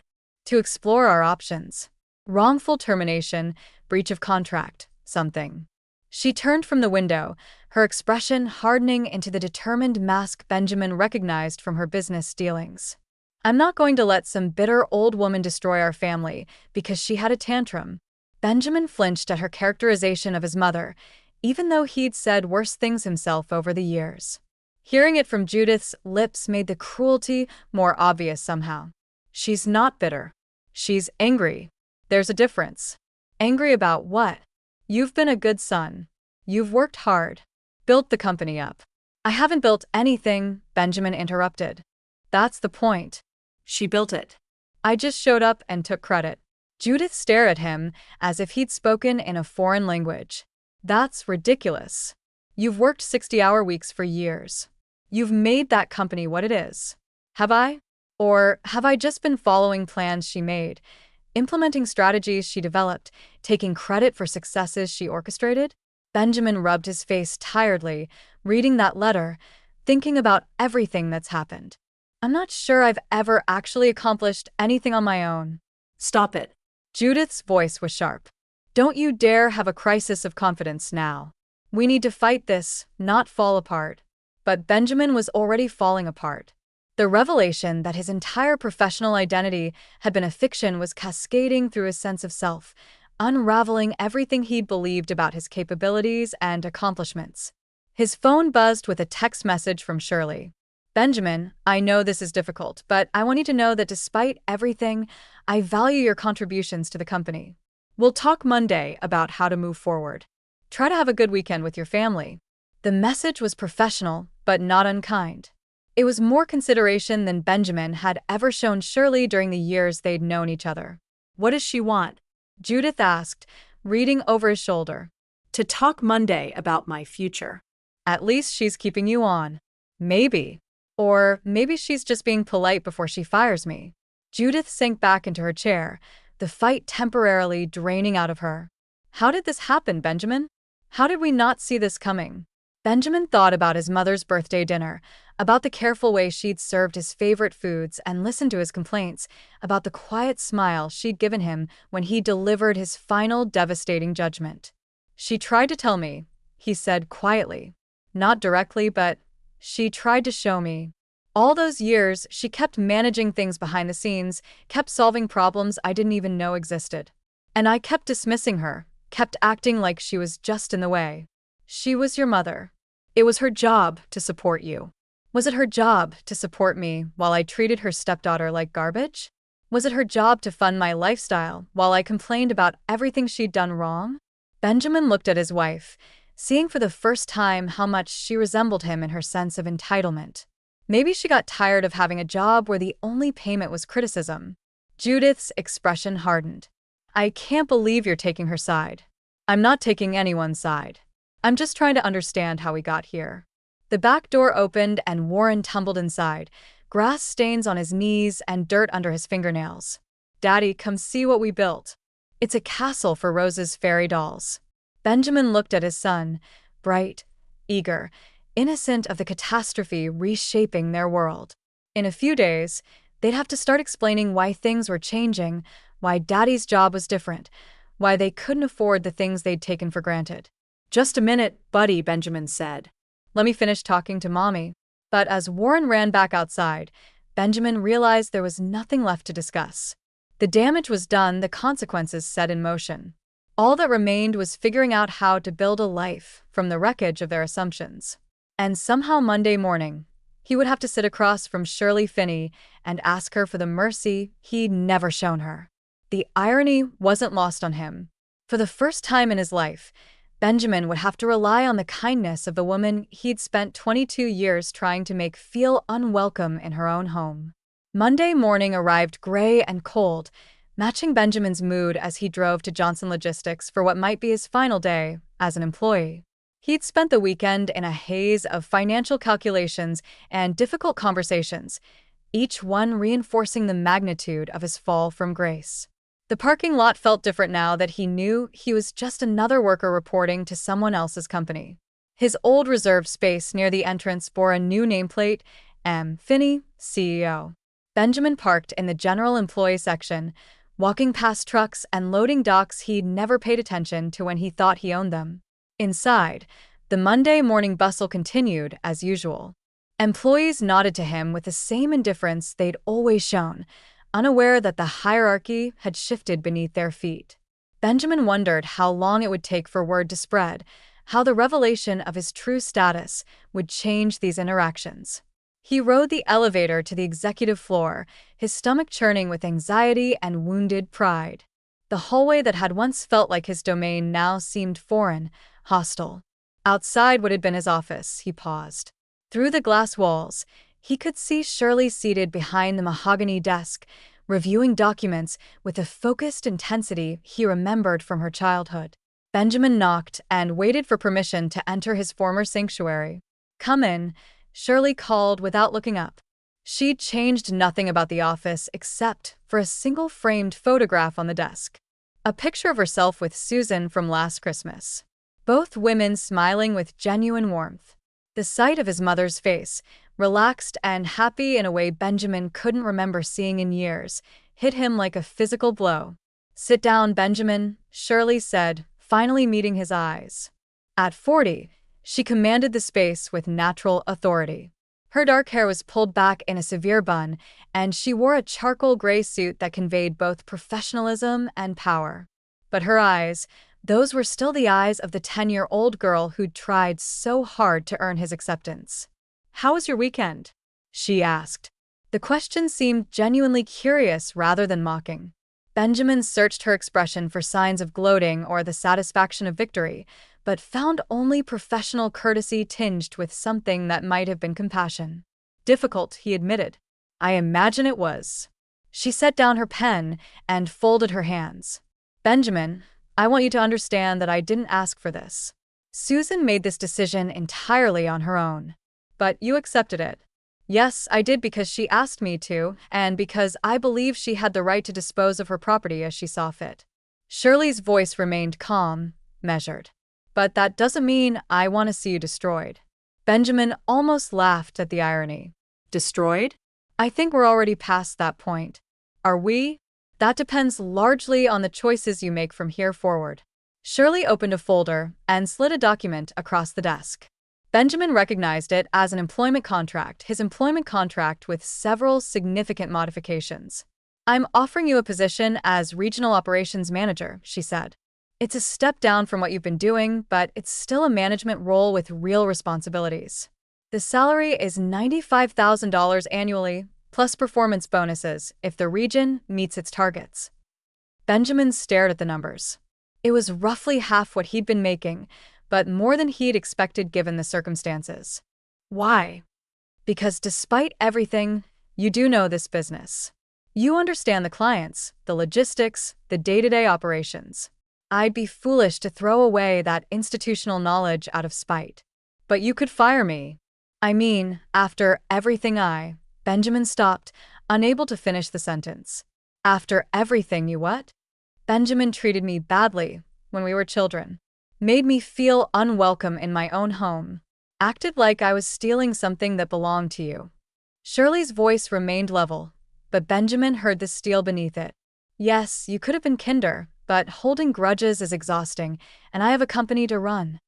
"To explore our options. Wrongful termination, breach of contract, something." She turned from the window, her expression hardening into the determined mask Benjamin recognized from her business dealings. "I'm not going to let some bitter old woman destroy our family because she had a tantrum." Benjamin flinched at her characterization of his mother, even though he'd said worse things himself over the years. Hearing it from Judith's lips made the cruelty more obvious somehow. "She's not bitter. She's angry. There's a difference." "Angry about what?" "You've been a good son. You've worked hard. Built the company up." "I haven't built anything," Benjamin interrupted. "That's the point.
She built it."
"I just showed up and took credit." Judith stared at him as if he'd spoken in a foreign language. "That's ridiculous. You've worked 60-hour weeks for years. You've made that company what it is." "Have I? Or have I just been following plans she made, implementing strategies she developed, taking credit for successes she orchestrated?" Benjamin rubbed his face tiredly, reading that letter, thinking about everything that's happened. "I'm not sure I've ever actually accomplished anything on my own."
"Stop it."
Judith's voice was sharp. "Don't you dare have a crisis of confidence now. We need to fight this, not fall apart." But Benjamin was already falling apart. The revelation that his entire professional identity had been a fiction was cascading through his sense of self, unraveling everything he'd believed about his capabilities and accomplishments. His phone buzzed with a text message from Shirley. "Benjamin, I know this is difficult, but I want you to know that despite everything, I value your contributions to the company. We'll talk Monday about how to move forward. Try to have a good weekend with your family." The message was professional, but not unkind. It was more consideration than Benjamin had ever shown Shirley during the years they'd known each other.
"What does she want?"
Judith asked, reading over his shoulder.
"To talk Monday about my future."
"At least she's keeping you on." "Maybe. Or maybe she's just being polite before she fires me." Judith sank back into her chair, the fight temporarily draining out of her. "How did this happen, Benjamin? How did we not see this coming?" Benjamin thought about his mother's birthday dinner, about the careful way she'd served his favorite foods and listened to his complaints, about the quiet smile she'd given him when he delivered his final devastating judgment. "She tried to tell me," he said quietly. "Not directly, but she tried to show me. All those years, she kept managing things behind the scenes, kept solving problems I didn't even know existed. And I kept dismissing her, kept acting like she was just in the way. She was your mother. It was her job to support you. Was it her job to support me while I treated her stepdaughter like garbage? Was it her job to fund my lifestyle while I complained about everything she'd done wrong?" Benjamin looked at his wife, seeing for the first time how much she resembled him in her sense of entitlement. Maybe she got tired of having a job where the only payment was criticism. Judith's expression hardened. "I can't believe you're taking her side." "I'm not taking anyone's side. I'm just trying to understand how we got here." The back door opened and Warren tumbled inside, grass stains on his knees and dirt under his fingernails. "Daddy, come see what we built." "It's a castle for Rose's fairy dolls." Benjamin looked at his son, bright, eager, innocent of the catastrophe reshaping their world. In a few days, they'd have to start explaining why things were changing, why Daddy's job was different, why they couldn't afford the things they'd taken for granted.
"Just a minute, buddy," Benjamin said.
"Let me finish talking to Mommy." But as Warren ran back outside, Benjamin realized there was nothing left to discuss. The damage was done, the consequences set in motion. All that remained was figuring out how to build a life from the wreckage of their assumptions. And somehow Monday morning, He would have to sit across from Shirley Finney and ask her for the mercy he'd never shown her. The irony wasn't lost on him. For the first time in his life, Benjamin would have to rely on the kindness of the woman he'd spent 22 years trying to make feel unwelcome in her own home. Monday morning arrived gray and cold, matching Benjamin's mood as he drove to Johnson Logistics for what might be his final day as an employee. He'd spent the weekend in a haze of financial calculations and difficult conversations, each one reinforcing the magnitude of his fall from grace. The parking lot felt different now that he knew he was just another worker reporting to someone else's company. His old reserved space near the entrance bore a new nameplate, M. Finney, CEO. Benjamin parked in the general employee section, walking past trucks and loading docks he'd never paid attention to when he thought he owned them. Inside, the Monday morning bustle continued as usual. Employees nodded to him with the same indifference they'd always shown, unaware that the hierarchy had shifted beneath their feet. Benjamin wondered how long it would take for word to spread, how the revelation of his true status would change these interactions. He rode the elevator to the executive floor, his stomach churning with anxiety and wounded pride. The hallway that had once felt like his domain now seemed foreign, hostile. Outside what had been his office, he paused. Through the glass walls, he could see Shirley seated behind the mahogany desk, reviewing documents with a focused intensity he remembered from her childhood. Benjamin knocked and waited for permission to enter his former sanctuary. "Come in," Shirley called without looking up. She'd changed nothing about the office except for a single framed photograph on the desk. A picture of herself with Susan from last Christmas. Both women smiling with genuine warmth. The sight of his mother's face, relaxed and happy in a way Benjamin couldn't remember seeing in years, hit him like a physical blow. "Sit down, Benjamin," Shirley said, finally meeting his eyes. At 40, she commanded the space with natural authority. Her dark hair was pulled back in a severe bun, and she wore a charcoal gray suit that conveyed both professionalism and power. But her eyes, those were still the eyes of the 10-year-old girl who'd tried so hard to earn his acceptance. "How was your weekend?" she asked. The question seemed genuinely curious rather than mocking. Benjamin searched her expression for signs of gloating or the satisfaction of victory, but found only professional courtesy tinged with something that might have been compassion. "Difficult," he admitted. "I imagine it was." She set down her pen and folded her hands. "Benjamin, I want you to understand that I didn't ask for this. Susan made this decision entirely on her own. But you accepted it." "Yes, I did because she asked me to, and because I believe she had the right to dispose of her property as she saw fit." Shirley's voice remained calm, measured. "But that doesn't mean I want to see you destroyed." Benjamin almost laughed at the irony. "Destroyed? I think we're already past that point. Are we? That depends largely on the choices you make from here forward." Shirley opened a folder and slid a document across the desk. Benjamin recognized it as an employment contract, his employment contract with several significant modifications. "I'm offering you a position as Regional Operations Manager," she said. "It's a step down from what you've been doing, but it's still a management role with real responsibilities. The salary is $95,000 annually, plus performance bonuses if the region meets its targets." Benjamin stared at the numbers. It was roughly half what he'd been making, but more than he'd expected given the circumstances. "Why?" "Because despite everything, you do know this business. You understand the clients, the logistics, the day-to-day operations. I'd be foolish to throw away that institutional knowledge out of spite. But you could fire me. I mean, after everything Benjamin stopped, unable to finish the sentence. "After everything you what?" "Benjamin treated me badly when we were children. Made me feel unwelcome in my own home. Acted like I was stealing something that belonged to you." Shirley's voice remained level, but Benjamin heard the steel beneath it. "Yes, you could have been kinder, but holding grudges is exhausting, and I have a company to run."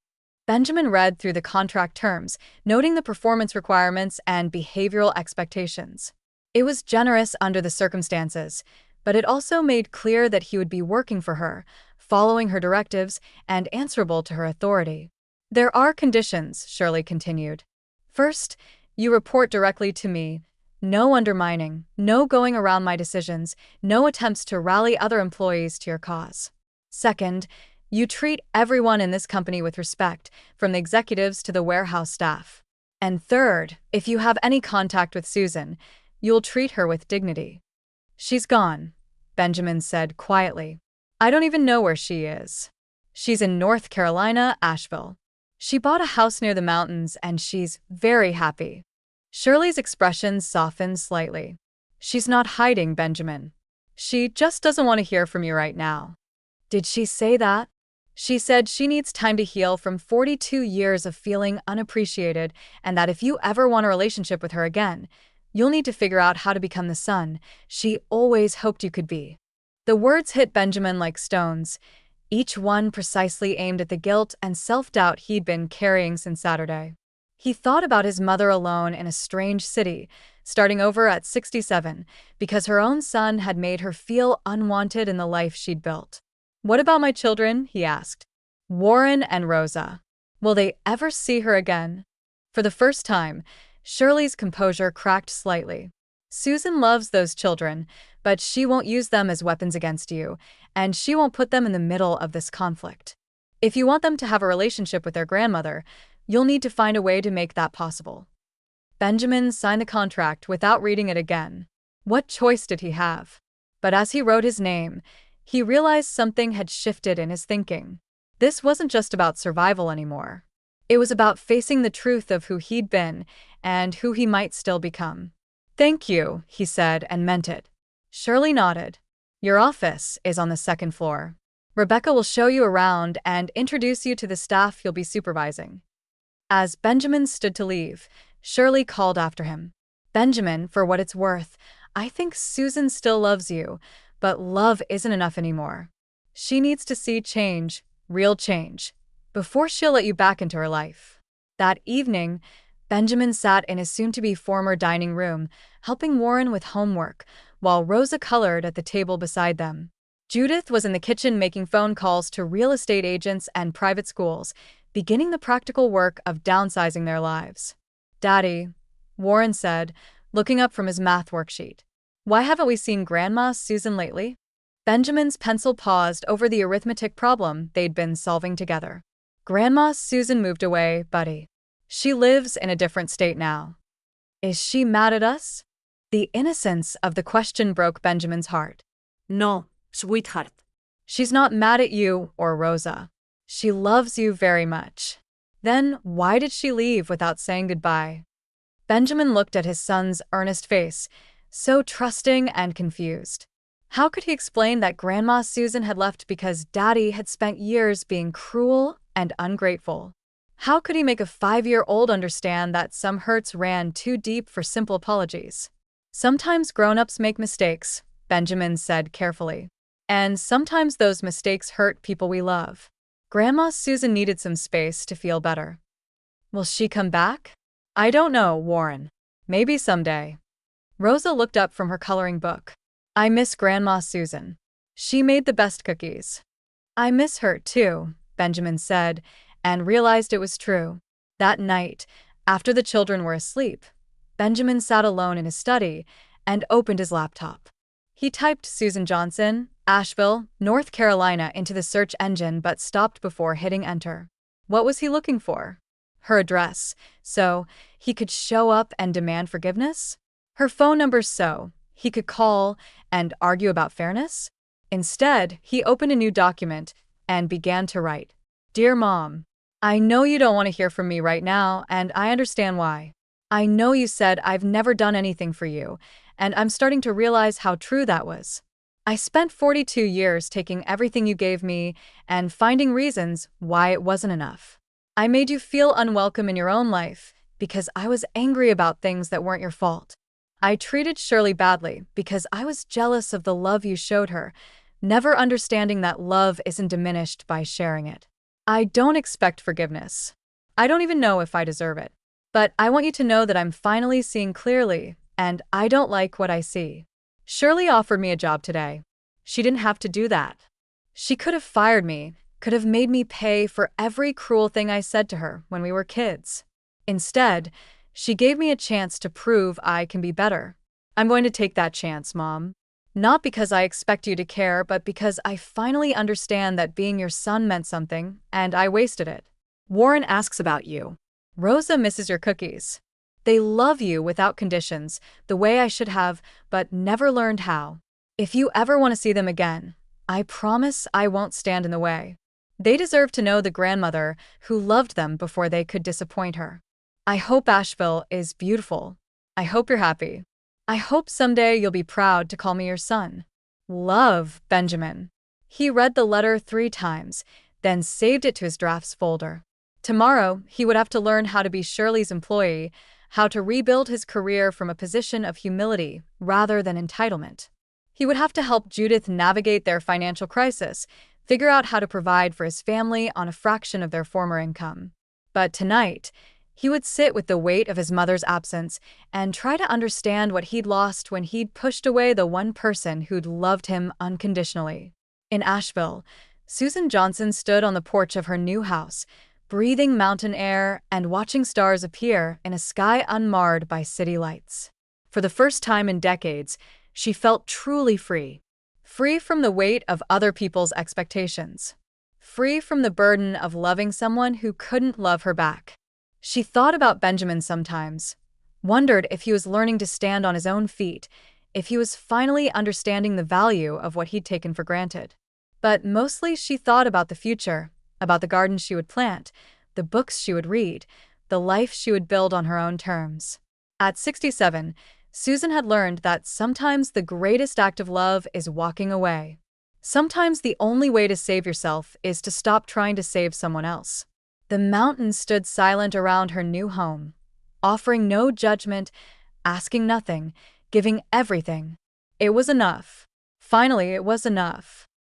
Benjamin read through the contract terms, noting the performance requirements and behavioral expectations. It was generous under the circumstances, but it also made clear that he would be working for her, following her directives, and answerable to her authority. "There are conditions," Shirley continued. "First, You report directly to me. No undermining, no going around my decisions, no attempts to rally other employees to your cause. Second, you treat everyone in this company with respect, from the executives to the warehouse staff. And third, if you have any contact with Susan, you'll treat her with dignity. She's gone, Benjamin said quietly. I don't even know where she is. She's in North Carolina, Asheville. She bought a house near the mountains and she's very happy. Shirley's expression softened slightly. She's not hiding, Benjamin. She just doesn't want to hear from you right now. Did she say that? She said she needs time to heal from 42 years of feeling unappreciated and that if you ever want a relationship with her again, you'll need to figure out how to become the son she always hoped you could be. The words hit Benjamin like stones, each one precisely aimed at the guilt and self-doubt he'd been carrying since Saturday. He thought about his mother alone in a strange city, starting over at 67, because her own son had made her feel unwanted in the life she'd built. What about my children? He asked. Warren and Rosa. Will they ever see her again? For the first time, Shirley's composure cracked slightly. Susan loves those children, but she won't use them as weapons against you, and she won't put them in the middle of this conflict. If you want them to have a relationship with their grandmother, you'll need to find a way to make that possible. Benjamin signed the contract without reading it again. What choice did he have? But as he wrote his name, he realized something had shifted in his thinking. This wasn't just about survival anymore. It was about facing the truth of who he'd been and who he might still become. Thank you, he said, and meant it. Shirley nodded. Your office is on the second floor. Rebecca will show you around and introduce you to the staff you'll be supervising. As Benjamin stood to leave, Shirley called after him. Benjamin, for what it's worth, I think Susan still loves you, but love isn't enough anymore. She needs to see change, real change, before she'll let you back into her life. That evening, Benjamin sat in his soon-to-be former dining room, helping Warren with homework, while Rosa colored at the table beside them. Judith was in the kitchen making phone calls to real estate agents and private schools, beginning the practical work of downsizing their lives. Daddy, Warren said, looking up from his math worksheet. Why haven't we seen Grandma Susan lately? Benjamin's pencil paused over the arithmetic problem they'd been solving together. Grandma Susan moved away, buddy. She lives in a different state now. Is she mad at us? The innocence of the question broke Benjamin's heart.
No, sweetheart.
She's not mad at you or Rosa. She loves you very much. Then why did she leave without saying goodbye? Benjamin looked at his son's earnest face, so trusting and confused. How could he explain that Grandma Susan had left because Daddy had spent years being cruel and ungrateful? How could he make a 5-year-old understand that some hurts ran too deep for simple apologies? Sometimes grown-ups make mistakes, Benjamin said carefully. And sometimes those mistakes hurt people we love. Grandma Susan needed some space to feel better. Will she come back? I don't know, Warren. Maybe someday. Rosa looked up from her coloring book. I miss Grandma Susan. She made the best cookies. I miss her, too, Benjamin said, and realized it was true. That night, after the children were asleep, Benjamin sat alone in his study and opened his laptop. He typed Susan Johnson, Asheville, North Carolina into the search engine but stopped before hitting enter. What was he looking for? Her address, so he could show up and demand forgiveness? Her phone number so he could call and argue about fairness? Instead, he opened a new document and began to write. Dear Mom, I know you don't want to hear from me right now, and I understand why. I know you said I've never done anything for you, and I'm starting to realize how true that was. I spent 42 years taking everything you gave me and finding reasons why it wasn't enough. I made you feel unwelcome in your own life because I was angry about things that weren't your fault. I treated Shirley badly because I was jealous of the love you showed her, never understanding that love isn't diminished by sharing it. I don't expect forgiveness. I don't even know if I deserve it. But I want you to know that I'm finally seeing clearly, and I don't like what I see. Shirley offered me a job today. She didn't have to do that. She could have fired me, could have made me pay for every cruel thing I said to her when we were kids. Instead, She gave me a chance to prove I can be better. I'm going to take that chance, Mom. Not because I expect you to care, but because I finally understand that being your son meant something, and I wasted it. Warren asks about you. Rosa misses your cookies. They love you without conditions, the way I should have, but never learned how. If you ever want to see them again, I promise I won't stand in the way. They deserve to know the grandmother who loved them before they could disappoint her. I hope Asheville is beautiful. I hope you're happy. I hope someday you'll be proud to call me your son. Love, Benjamin. He read the letter 3 times, then saved it to his drafts folder. Tomorrow, he would have to learn how to be Shirley's employee, how to rebuild his career from a position of humility rather than entitlement. He would have to help Judith navigate their financial crisis, figure out how to provide for his family on a fraction of their former income. But tonight, he would sit with the weight of his mother's absence and try to understand what he'd lost when he'd pushed away the one person who'd loved him unconditionally. In Asheville, Susan Johnson stood on the porch of her new house, breathing mountain air and watching stars appear in a sky unmarred by city lights. For the first time in decades, she felt truly free. Free from the weight of other people's expectations. Free from the burden of loving someone who couldn't love her back. She thought about Benjamin sometimes, wondered if he was learning to stand on his own feet, if he was finally understanding the value of what he'd taken for granted. But mostly she thought about the future, about the garden she would plant, the books she would read, the life she would build on her own terms. At 67, Susan had learned that sometimes the greatest act of love is walking away. Sometimes the only way to save yourself is to stop trying to save someone else. The mountains stood silent around her new home, offering no judgment, asking nothing, giving everything. It was enough. Finally, it was enough.